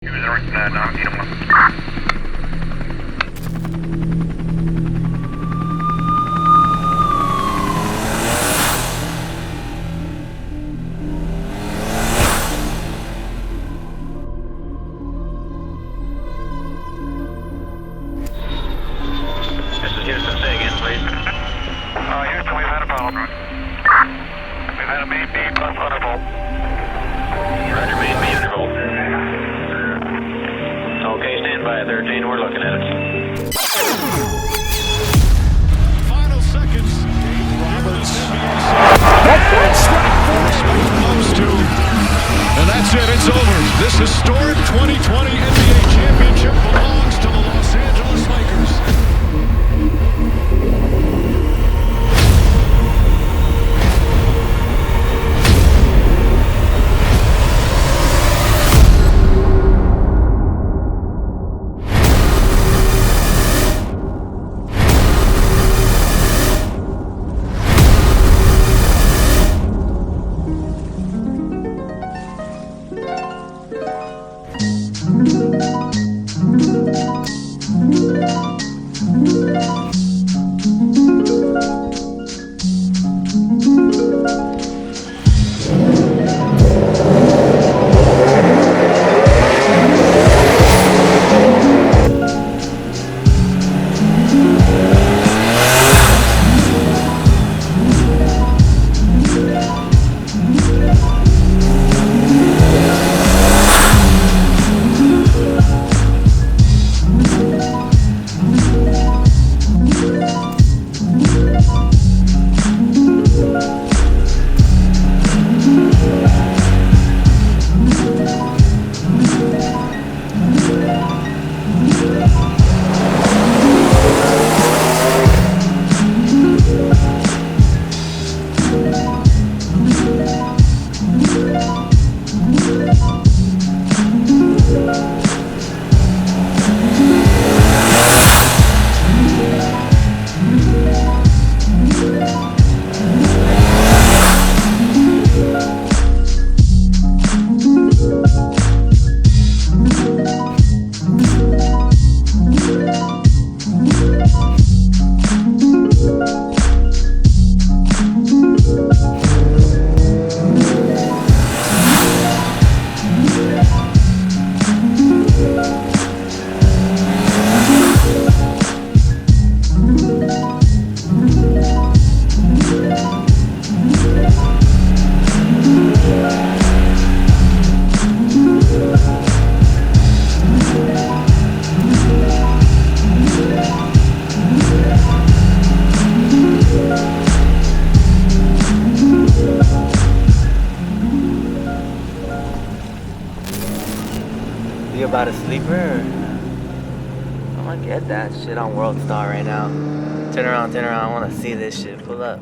Houston, say again, please. Houston, we've had a problem. We've had a main B plus interval. Roger, main B interval. Okay, stand by at 13, we're looking at it. Final seconds. Roberts. Strike close to. And that's it, it's over. This historic 2020 NBA championship belongs to the Los Angeles Lakers. You about a sleeper? Or... I'm gonna get that shit on World Star right now. Turn around, I wanna see this shit. Pull up.